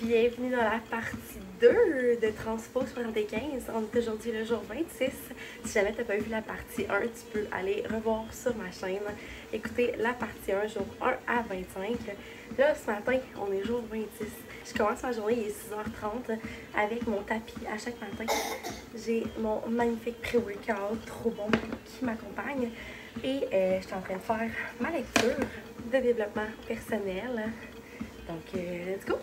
Bienvenue dans la partie 2 de Transpo 75. On est aujourd'hui le jour 26. Si jamais tu n'as pas vu la partie 1, tu peux aller revoir sur ma chaîne. Écoutez la partie 1, jour 1 à 25. Là, ce matin, on est jour 26. Je commence ma journée, il est 6h30 avec mon tapis à chaque matin. J'ai mon magnifique pré-workout, trop bon, qui m'accompagne. Et je suis en train de faire ma lecture de développement personnel. Donc, let's go!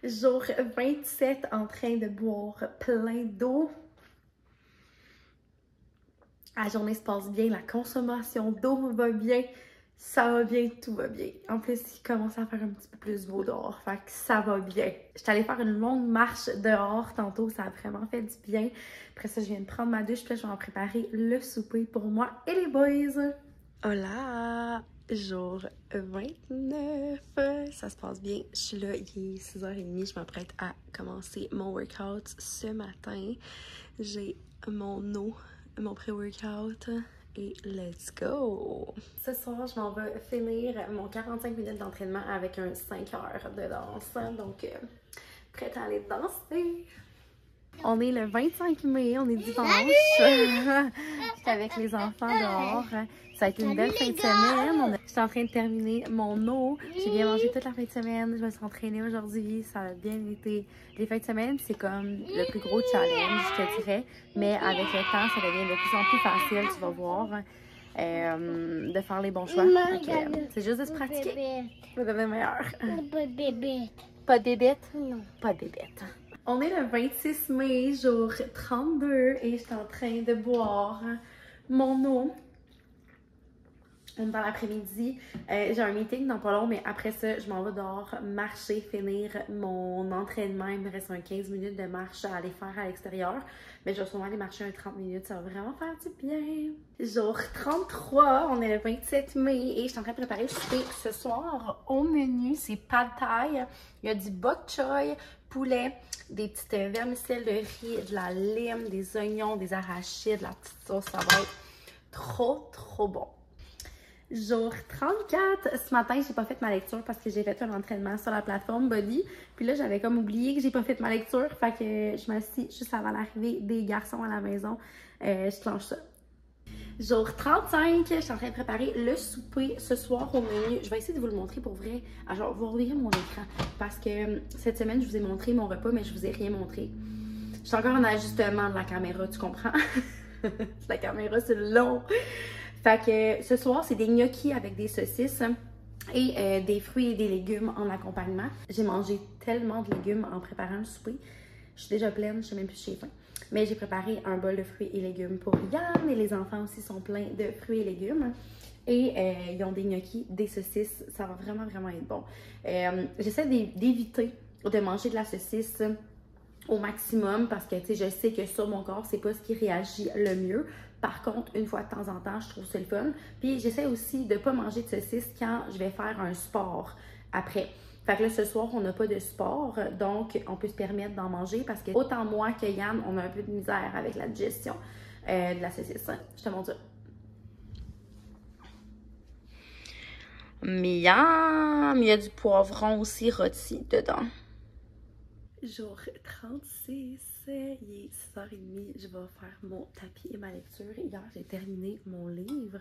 Jour 27, en train de boire plein d'eau. La journée se passe bien, la consommation d'eau va bien, ça va bien, tout va bien. En plus, il commence à faire un petit peu plus beau dehors, fait que ça va bien. J'étais allée faire une longue marche dehors tantôt, ça a vraiment fait du bien. Après ça, je viens de prendre ma douche, puis là, je vais en préparer le souper pour moi et les boys. Hola! Jour 29, ça se passe bien. Je suis là, il est 6h30, je m'apprête à commencer mon workout ce matin. J'ai mon eau, mon pré-workout et let's go! Ce soir, je m'en vais finir mon 45 minutes d'entraînement avec un 5 heures de danse. Donc, prête à aller danser! On est le 25 mai, on est dimanche. J'étais avec les enfants dehors. Ça a été une belle fin de semaine. J'étais en train de terminer mon eau. J'ai bien mangé toute la fin de semaine. Je me suis entraînée aujourd'hui. Ça a bien été. Les fins de semaine, c'est comme le plus gros challenge, je te dirais. Mais avec le temps, ça devient de plus en plus facile, tu vas voir, de faire les bons choix. C'est juste de se pratiquer. Ça devient meilleur. Pas de bébête? Non. Pas de bébête. On est le 26 mai, jour 32, et je suis en train de boire mon eau. Dans l'après-midi, j'ai un meeting dans pas long, mais après ça, je m'en vais dehors marcher, finir mon entraînement. Il me reste un 15 minutes de marche à aller faire à l'extérieur. Mais je vais sûrement aller marcher un 30 minutes, ça va vraiment faire du bien. Jour 33, on est le 27 mai et je suis en train de préparer le souper. Ce soir, au menu, c'est pad thai. Il y a du bok choy, poulet, des petites vermicelles de riz, de la lime, des oignons, des arachides, de la petite sauce. Ça va être trop bon. Jour 34, ce matin, j'ai pas fait ma lecture parce que j'ai fait un entraînement sur la plateforme Body. Puis là, j'avais comme oublié que j'ai pas fait ma lecture. Fait que je me suis dit, juste avant l'arrivée des garçons à la maison, je clenche ça. Jour 35, je suis en train de préparer le souper ce soir au menu. Je vais essayer de vous le montrer pour vrai. Alors, je vais revirer mon écran parce que cette semaine, je vous ai montré mon repas, mais je vous ai rien montré. Je suis encore en ajustement de la caméra, tu comprends? La caméra, c'est long. Fait que ce soir, c'est des gnocchis avec des saucisses et des fruits et des légumes en accompagnement. J'ai mangé tellement de légumes en préparant le souper. Je suis déjà pleine, je sais même plus si j'ai faim. Mais j'ai préparé un bol de fruits et légumes pour Yann et les enfants aussi sont pleins de fruits et légumes. Et ils ont des gnocchis, des saucisses. Ça va vraiment être bon. J'essaie d'éviter de manger de la saucisse au maximum parce que je sais que sur mon corps, c'est pas ce qui réagit le mieux. Par contre, une fois de temps en temps, je trouve ça le fun. Puis j'essaie aussi de pas manger de saucisse quand je vais faire un sport après. Fait que là, ce soir, on n'a pas de sport, donc on peut se permettre d'en manger parce que autant moi que Yann, on a un peu de misère avec la digestion de la saucisse. Je te montre ça. Miam! Il y a du poivron aussi rôti dedans. Jour 36, il est 6h30, je vais faire mon tapis et ma lecture. Hier, j'ai terminé mon livre.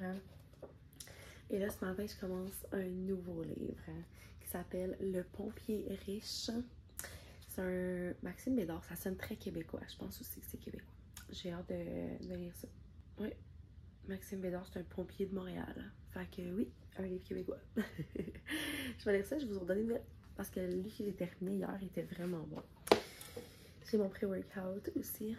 Et là, ce matin, je commence un nouveau livre qui s'appelle Le pompier riche. C'est un Maxime Bédard, ça sonne très québécois. Je pense aussi que c'est québécois. J'ai hâte de lire ça. Oui, Maxime Bédard, c'est un pompier de Montréal. Fait que oui, un livre québécois. Je vais lire ça, je vous en donne une nouvelle. Parce que lui que j'ai terminé hier était vraiment bon. J'ai mon pré-workout aussi.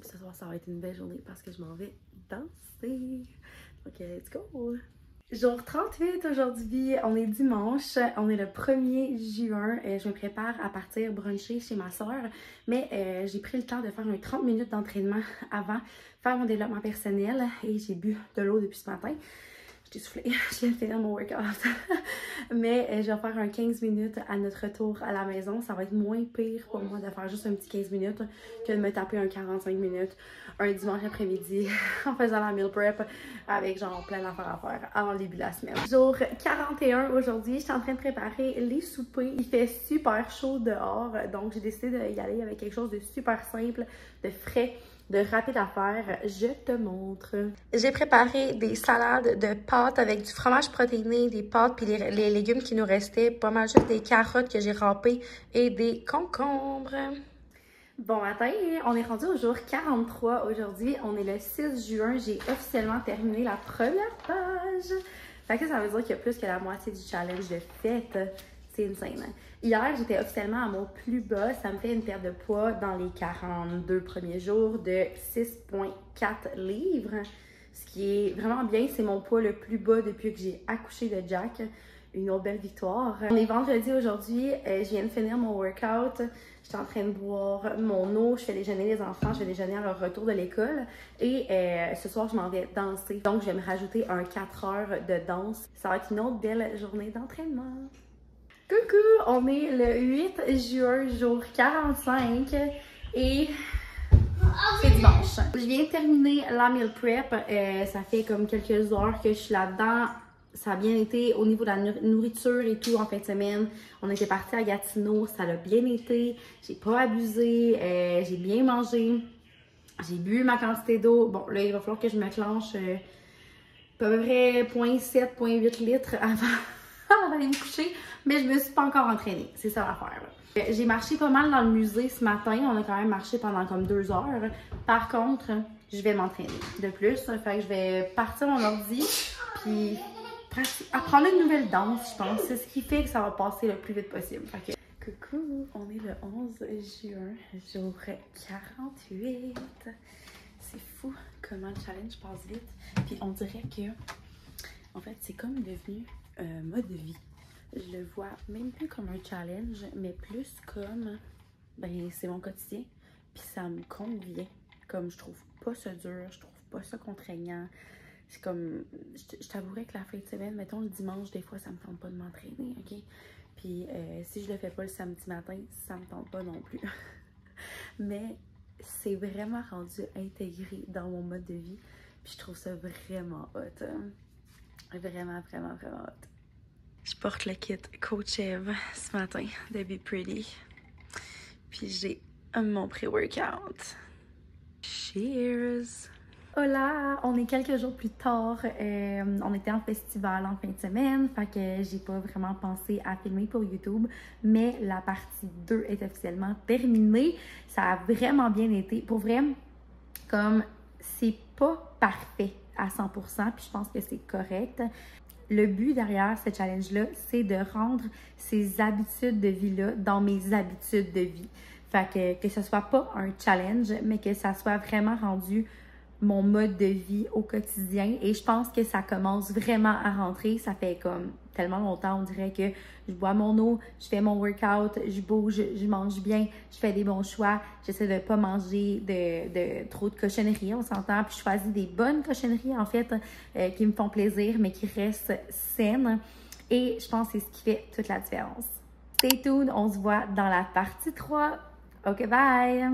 Ce soir, ça va être une belle journée parce que je m'en vais danser. Ok, let's go! Jour 38 aujourd'hui, on est dimanche, on est le 1er juin. Je me prépare à partir bruncher chez ma soeur, mais j'ai pris le temps de faire un 30 minutes d'entraînement avant, faire mon développement personnel et j'ai bu de l'eau depuis ce matin. J'ai soufflé, je viens de finir mon workout. Mais je vais faire un 15 minutes à notre retour à la maison. Ça va être moins pire pour moi de faire juste un petit 15 minutes que de me taper un 45 minutes un dimanche après-midi en faisant la meal prep avec genre plein d'affaires à faire avant le début de la semaine. Jour 41 aujourd'hui, je suis en train de préparer les soupers. Il fait super chaud dehors, donc j'ai décidé d'y aller avec quelque chose de super simple, de frais, de rapide à faire. Je te montre. J'ai préparé des salades de pâtes avec du fromage protéiné, des pâtes puis les légumes qui nous restaient. Pas mal juste des carottes que j'ai râpées et des concombres. Bon matin, on est rendu au jour 43 aujourd'hui. On est le 6 juin. J'ai officiellement terminé la première page. Fait que ça veut dire qu'il y a plus que la moitié du challenge de fête. C'est insane. Hier, j'étais officiellement à mon plus bas. Ça me fait une perte de poids dans les 42 premiers jours de 6,4 livres. Ce qui est vraiment bien. C'est mon poids le plus bas depuis que j'ai accouché de Jack. Une autre belle victoire. On est vendredi aujourd'hui. Je viens de finir mon workout. Je suis en train de boire mon eau. Je fais déjeuner les enfants. Je fais déjeuner à leur retour de l'école. Et ce soir, je m'en vais danser. Donc, je vais me rajouter un 4 heures de danse. Ça va être une autre belle journée d'entraînement. Coucou! On est le 8 juin, jour 45. Et c'est dimanche. Je viens de terminer la meal prep. Ça fait comme quelques heures que je suis là-dedans. Ça a bien été au niveau de la nourriture et tout en fin de semaine. On était partis à Gatineau, ça a bien été. J'ai pas abusé, j'ai bien mangé. J'ai bu ma quantité d'eau. Bon, là, il va falloir que je me clenche à peu près 0,7, 0,8 litres avant d'aller me coucher. Mais je me suis pas encore entraînée. C'est ça l'affaire. J'ai marché pas mal dans le musée ce matin. On a quand même marché pendant comme 2 heures. Par contre, je vais m'entraîner de plus. Fait que je vais partir mon ordi, puis apprendre une nouvelle danse, je pense. C'est ce qui fait que ça va passer le plus vite possible. Fait que... Coucou, on est le 11 juin, jour 48. C'est fou comment le challenge passe vite. Puis on dirait que, en fait, c'est comme devenu un mode de vie. Je le vois même plus comme un challenge, mais plus comme, ben, c'est mon quotidien. Puis ça me convient. Comme je trouve pas ça dur, je trouve pas ça contraignant. C'est comme, je t'avouerais que la fin de semaine, mettons le dimanche, des fois, ça me tente pas de m'entraîner, ok? Puis si je le fais pas le samedi matin, ça me tente pas non plus. Mais c'est vraiment rendu intégré dans mon mode de vie. Puis je trouve ça vraiment hot. Vraiment, vraiment, vraiment hot. Je porte le kit Coach Eve ce matin de Be Pretty. Puis j'ai mon pré-workout. Cheers! Hola! On est quelques jours plus tard. On était en festival en fin de semaine. Fait que j'ai pas vraiment pensé à filmer pour YouTube. Mais la partie 2 est officiellement terminée. Ça a vraiment bien été. Pour vrai, comme c'est pas parfait à 100%, puis je pense que c'est correct. Le but derrière ce challenge-là, c'est de rendre ces habitudes de vie-là dans mes habitudes de vie. Fait que ce soit pas un challenge, mais que ça soit vraiment rendu mon mode de vie au quotidien. Et je pense que ça commence vraiment à rentrer. Ça fait comme tellement longtemps, on dirait que je bois mon eau, je fais mon workout, je bouge, je mange bien, je fais des bons choix. J'essaie de pas manger de trop de cochonneries, on s'entend. Puis je choisis des bonnes cochonneries, en fait, qui me font plaisir, mais qui restent saines. Et je pense que c'est ce qui fait toute la différence. Stay tuned, on se voit dans la partie 3. OK, bye!